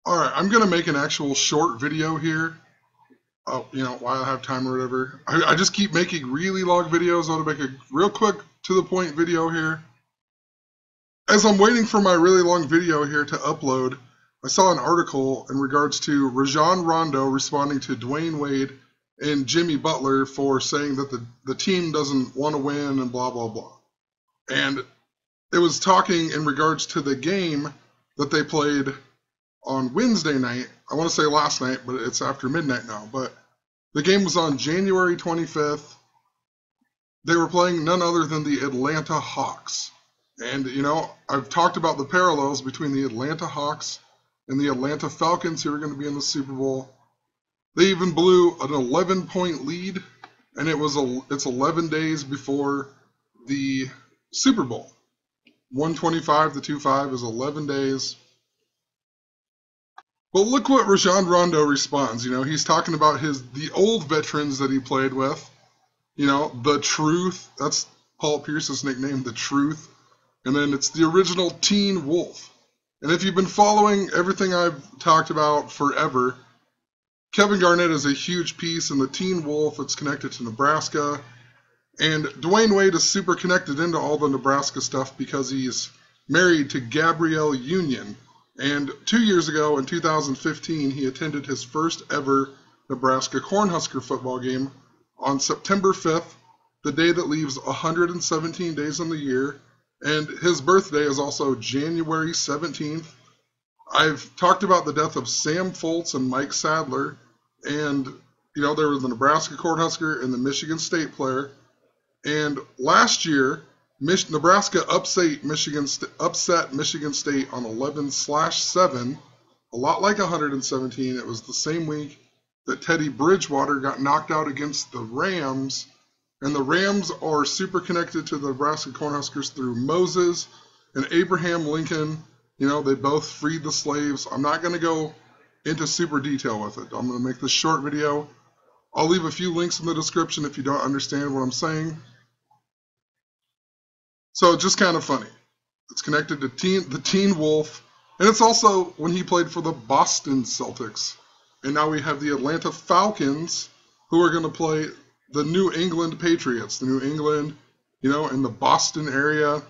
Alright, I'm going to make an actual short video here. Oh, while I have time or whatever. I just keep making really long videos. I want to make a real quick, to the point video here. As I'm waiting for my really long video here to upload, I saw an article in regards to Rajon Rondo responding to Dwayne Wade and Jimmy Butler for saying that the team doesn't want to win and blah, blah, blah. And it was talking in regards to the game that they played on Wednesday night. I want to say last night, but it's after midnight now. But the game was on January 25th. They were playing none other than the Atlanta Hawks. And, I've talked about the parallels between the Atlanta Hawks and the Atlanta Falcons, who are going to be in the Super Bowl. They even blew an 11-point lead, and it's 11 days before the Super Bowl. 125 to 25 is 11 days. But look what Rajon Rondo responds. He's talking about the old veterans that he played with. The Truth. That's Paul Pierce's nickname, The Truth. And then it's the original Teen Wolf. And if you've been following everything I've talked about forever, Kevin Garnett is a huge piece in the Teen Wolf. It's connected to Nebraska. And Dwayne Wade is super connected into all the Nebraska stuff because he's married to Gabrielle Union. And 2 years ago, in 2015, he attended his first ever Nebraska Cornhusker football game on September 5th, the day that leaves 117 days in the year. And his birthday is also January 17th. I've talked about the death of Sam Foltz and Mike Sadler. And, there was the Nebraska Cornhusker and the Michigan State player. And last year, Nebraska upset Michigan State on 11/7, a lot like 117. It was the same week that Teddy Bridgewater got knocked out against the Rams, and the Rams are super connected to the Nebraska Cornhuskers through Moses and Abraham Lincoln. They both freed the slaves. I'm not going to go into super detail with it. I'm going to make this short video. I'll leave a few links in the description if you don't understand what I'm saying. So it's just kind of funny. It's connected to the Teen Wolf, and it's also when he played for the Boston Celtics. And now we have the Atlanta Falcons, who are going to play the New England Patriots. The New England, in the Boston area.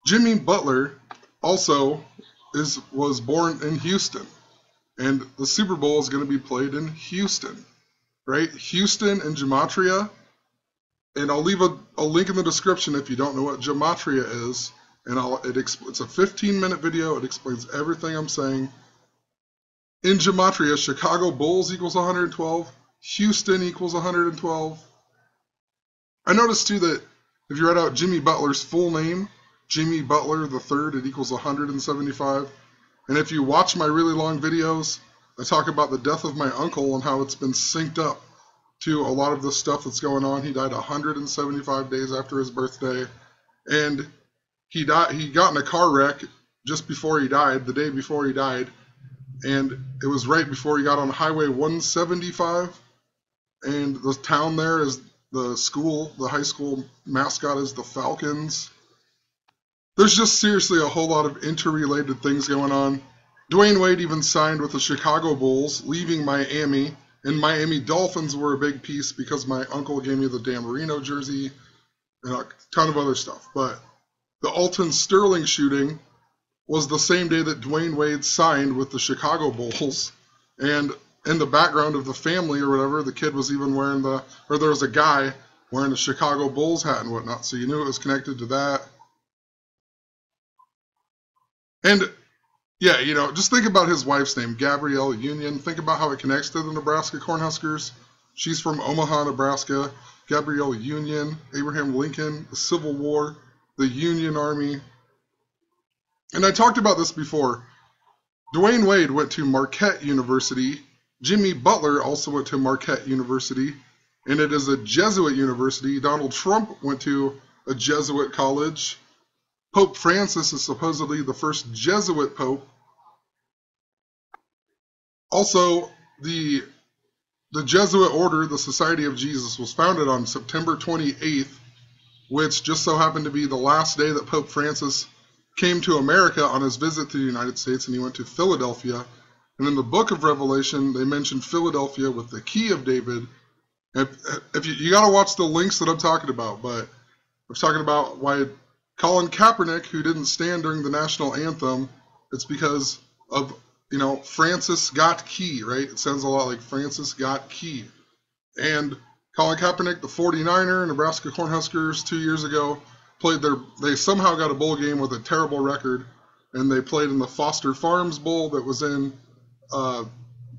Jimmy Butler also was born in Houston, and the Super Bowl is going to be played in Houston, right? Houston and Gematria. And I'll leave a link in the description if you don't know what Gematria is. And it's a 15-minute video. It explains everything I'm saying. In Gematria, Chicago Bulls equals 112. Houston equals 112. I noticed, too, that if you write out Jimmy Butler's full name, Jimmy Butler III, it equals 175. And if you watch my really long videos, I talk about the death of my uncle and how it's been synced up to a lot of the stuff that's going on. He died 175 days after his birthday, and he got in a car wreck just before he died, the day before he died, and it was right before he got on Highway 175, and the town there is the high school mascot is the Falcons. There's just seriously a whole lot of interrelated things going on. Dwayne Wade even signed with the Chicago Bulls, leaving Miami. And Miami Dolphins were a big piece because my uncle gave me the Dan Marino jersey and a ton of other stuff. But the Alton Sterling shooting was the same day that Dwayne Wade signed with the Chicago Bulls. And in the background of the family or whatever, the kid was even wearing there was a guy wearing a Chicago Bulls hat and whatnot. So you knew it was connected to that. And yeah, just think about his wife's name, Gabrielle Union. Think about how it connects to the Nebraska Cornhuskers. She's from Omaha, Nebraska. Gabrielle Union, Abraham Lincoln, the Civil War, the Union Army. And I talked about this before. Dwayne Wade went to Marquette University. Jimmy Butler also went to Marquette University. And it is a Jesuit university. Donald Trump went to a Jesuit college. Pope Francis is supposedly the first Jesuit pope. Also, the Jesuit Order, the Society of Jesus, was founded on September 28th, which just so happened to be the last day that Pope Francis came to America on his visit to the United States, and he went to Philadelphia. And in the book of Revelation, they mentioned Philadelphia with the key of David. If you got to watch the links that I'm talking about, but I'm talking about why Colin Kaepernick, who didn't stand during the national anthem, it's because of, Francis got key, right? It sounds a lot like Francis got key. And Colin Kaepernick, the 49er, Nebraska Cornhuskers 2 years ago, they somehow got a bowl game with a terrible record, and they played in the Foster Farms Bowl that was in the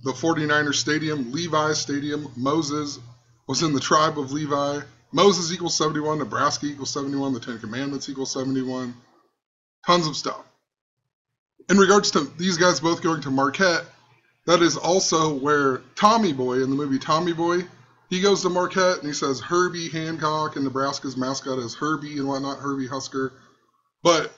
49er stadium, Levi Stadium. Moses was in the tribe of Levi. Moses equals 71, Nebraska equals 71, the Ten Commandments equals 71. Tons of stuff. In regards to these guys both going to Marquette, that is also where Tommy Boy, in the movie Tommy Boy, he goes to Marquette and he says Herbie Hancock, and Nebraska's mascot is Herbie and whatnot, Herbie Husker. But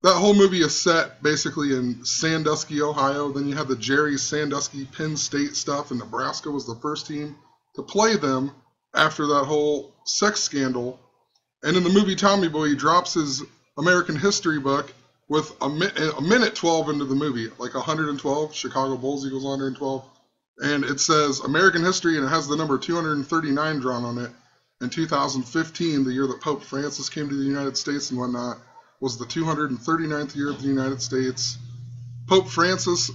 that whole movie is set basically in Sandusky, Ohio. Then you have the Jerry Sandusky Penn State stuff, and Nebraska was the first team to play them after that whole sex scandal. And in the movie Tommy Boy, he drops his American history book with a minute 12 into the movie, like 112, Chicago Bulls equals 112. And it says American history, and it has the number 239 drawn on it. In 2015, the year that Pope Francis came to the United States and whatnot, was the 239th year of the United States. Pope Francis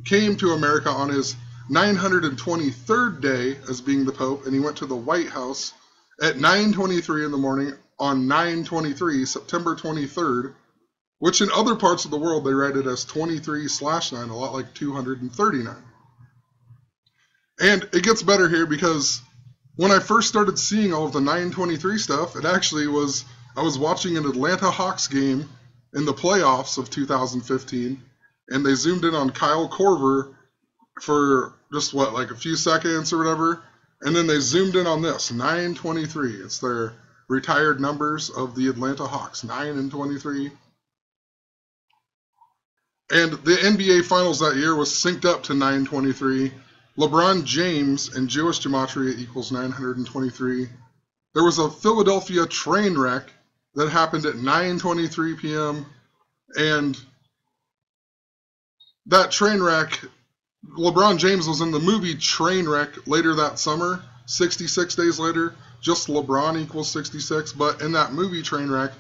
came to America on his 923rd day as being the Pope, and he went to the White House at 9:23 in the morning on 9/23, September 23rd, which in other parts of the world they write it as 23/9, a lot like 239. And it gets better here because when I first started seeing all of the 923 stuff, it actually was, I was watching an Atlanta Hawks game in the playoffs of 2015, and they zoomed in on Kyle Korver for just like a few seconds or whatever, and then they zoomed in on this, 923. It's their retired numbers of the Atlanta Hawks, 9 and 23. And the NBA Finals that year was synced up to 923. LeBron James in Jewish gematria equals 923. There was a Philadelphia train wreck that happened at 9:23 p.m. and that train wreck, LeBron James was in the movie Trainwreck later that summer, 66 days later, just LeBron equals 66, but in that movie Trainwreck,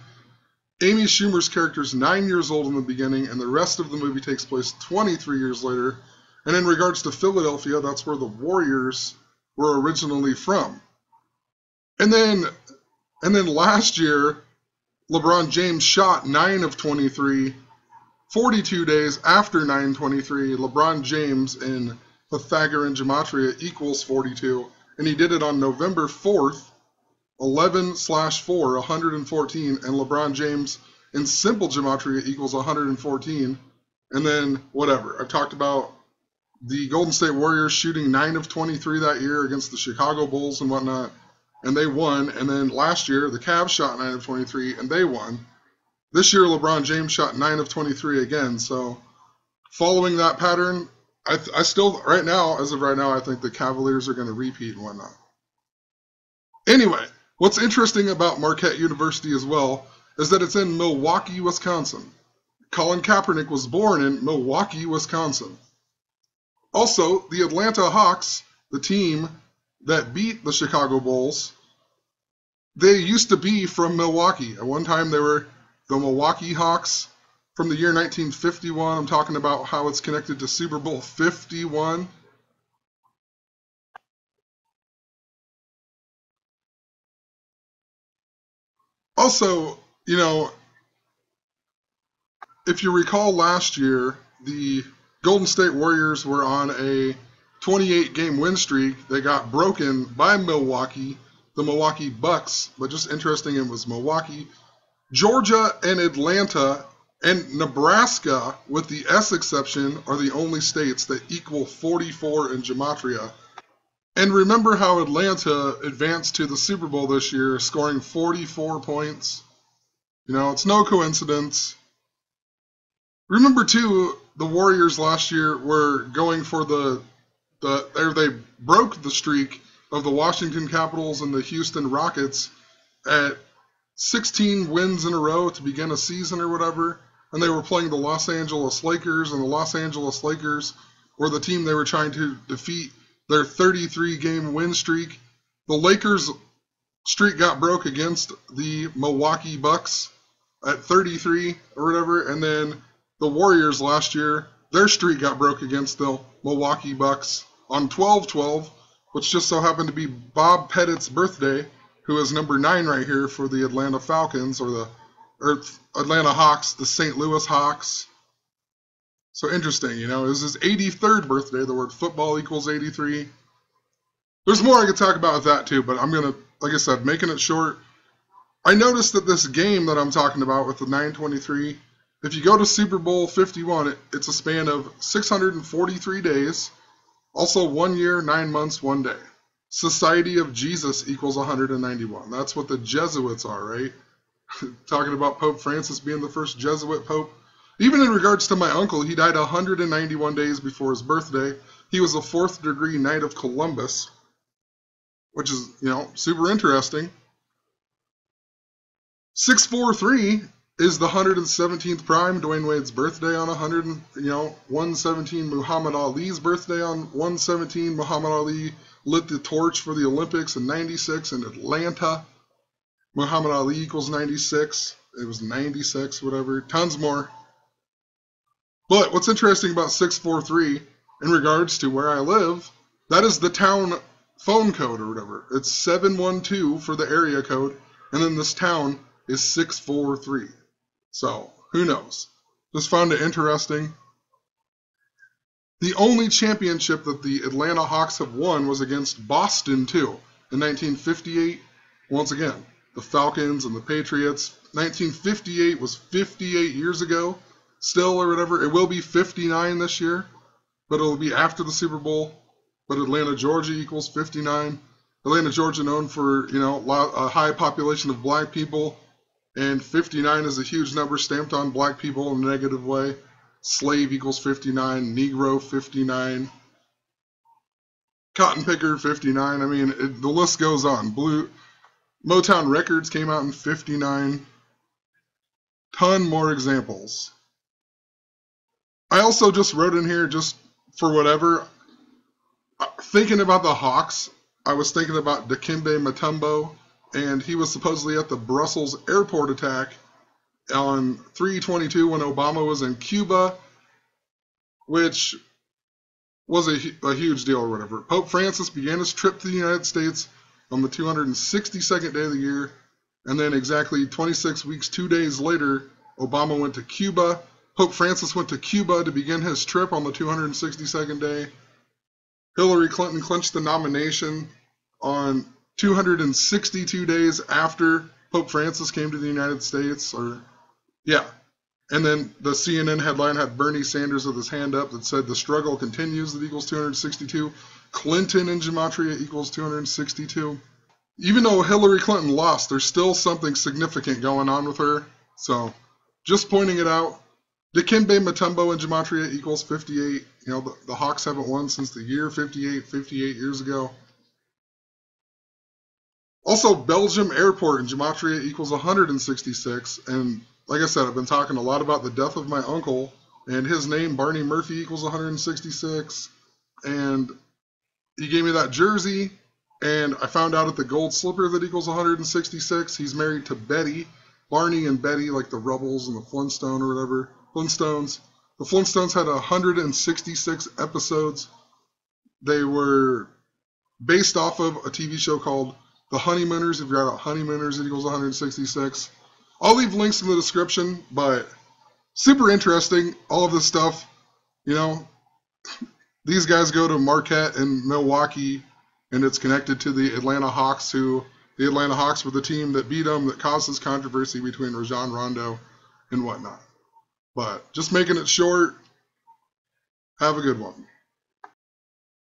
Amy Schumer's character is 9 years old in the beginning, and the rest of the movie takes place 23 years later. And in regards to Philadelphia, that's where the Warriors were originally from. And then last year, LeBron James shot 9 of 23, 42 days after 9/23. LeBron James in Pythagorean gematria equals 42, and he did it on November 4th, 11/4, 114, and LeBron James in simple gematria equals 114. And then whatever. I've talked about the Golden State Warriors shooting 9 of 23 that year against the Chicago Bulls and whatnot, and they won. And then last year, the Cavs shot 9 of 23, and they won. This year, LeBron James shot 9 of 23 again. So following that pattern, I still, right now, as of right now, I think the Cavaliers are going to repeat and whatnot. Anyway, what's interesting about Marquette University as well is that it's in Milwaukee, Wisconsin. Colin Kaepernick was born in Milwaukee, Wisconsin. Also, the Atlanta Hawks, the team that beat the Chicago Bulls, they used to be from Milwaukee. At one time, they were the Milwaukee Hawks from the year 1951. I'm talking about how it's connected to Super Bowl 51. Also, if you recall last year, the Golden State Warriors were on a 28-game win streak. They got broken by Milwaukee, the Milwaukee Bucks, but just interesting, it was Milwaukee, Georgia, and Atlanta, and Nebraska, with the S exception, are the only states that equal 44 in gematria. And remember how Atlanta advanced to the Super Bowl this year, scoring 44 points? It's no coincidence. Remember, too, the Warriors last year were going for they broke the streak of the Washington Capitals and the Houston Rockets at 16 wins in a row to begin a season or whatever, and they were playing the Los Angeles Lakers, and the Los Angeles Lakers were the team they were trying to defeat their 33-game win streak. The Lakers' streak got broke against the Milwaukee Bucks at 33 or whatever, and then the Warriors last year, their streak got broke against the Milwaukee Bucks on 12/12, which just so happened to be Bob Pettit's birthday, who is number 9 right here for the Atlanta Falcons, or Atlanta Hawks, the St. Louis Hawks. So interesting, you know, it was his 83rd birthday. The word football equals 83. There's more I could talk about with that too, but I'm going to, like I said, making it short. I noticed that this game that I'm talking about with the 923, if you go to Super Bowl 51, it's a span of 643 days. Also 1 year, 9 months, 1 day. Society of Jesus equals 191. That's what the Jesuits are, right? Talking about Pope Francis being the first Jesuit Pope. Even in regards to my uncle, he died 191 days before his birthday. He was a 4th degree Knight of Columbus, which is, you know, super interesting. 643 is the 117th prime, Dwayne Wade's birthday on 117, Muhammad Ali's birthday on 117. Muhammad Ali lit the torch for the Olympics in 96 in Atlanta. Muhammad Ali equals 96. It was 96, whatever. Tons more. But what's interesting about 643 in regards to where I live, that is the town phone code or whatever. It's 712 for the area code, and then this town is 643. So, who knows? Just found it interesting. The only championship that the Atlanta Hawks have won was against Boston, too, in 1958. Once again, the Falcons and the Patriots. 1958 was 58 years ago, still, or whatever. It will be 59 this year, but it'll be after the Super Bowl. But Atlanta, Georgia equals 59. Atlanta, Georgia, known for, you know, a high population of black people. And 59 is a huge number stamped on black people in a negative way. Slave equals 59. Negro, 59. Cotton picker, 59. I mean, the list goes on. Motown Records came out in 59. Ton more examples. I also just wrote in here, just for whatever, thinking about the Hawks, I was thinking about Dikembe Mutombo, and he was supposedly at the Brussels airport attack on 3/22 when Obama was in Cuba, which was a huge deal or whatever. Pope Francis began his trip to the United States on the 262nd day of the year, and then exactly 26 weeks, 2 days later, Obama went to Cuba. Pope Francis went to Cuba to begin his trip on the 262nd day. Hillary Clinton clinched the nomination on 262 days after Pope Francis came to the United States, And then the CNN headline had Bernie Sanders with his hand up that said the struggle continues, that equals 262. Clinton and Gematria equals 262. Even though Hillary Clinton lost, there's still something significant going on with her. So, just pointing it out. Dikembe Mutombo and Gematria equals 58. You know, the Hawks haven't won since the year 58 years ago. Also, Belgium Airport in Gematria equals 166. And like I said, I've been talking a lot about the death of my uncle. And his name, Barney Murphy, equals 166. And he gave me that jersey. And I found out at the gold slipper that equals 166. He's married to Betty. Barney and Betty, like the Rubbles and the Flintstone or whatever. Flintstones. The Flintstones had 166 episodes. They were based off of a TV show called The Honeymooners. If you're at Honeymooners, it equals 166. I'll leave links in the description, but super interesting. All of this stuff, you know, these guys go to Marquette and Milwaukee, and it's connected to the Atlanta Hawks, the Atlanta Hawks were the team that beat them, that caused this controversy between Rajon, Rondo, and whatnot. But just making it short. Have a good one.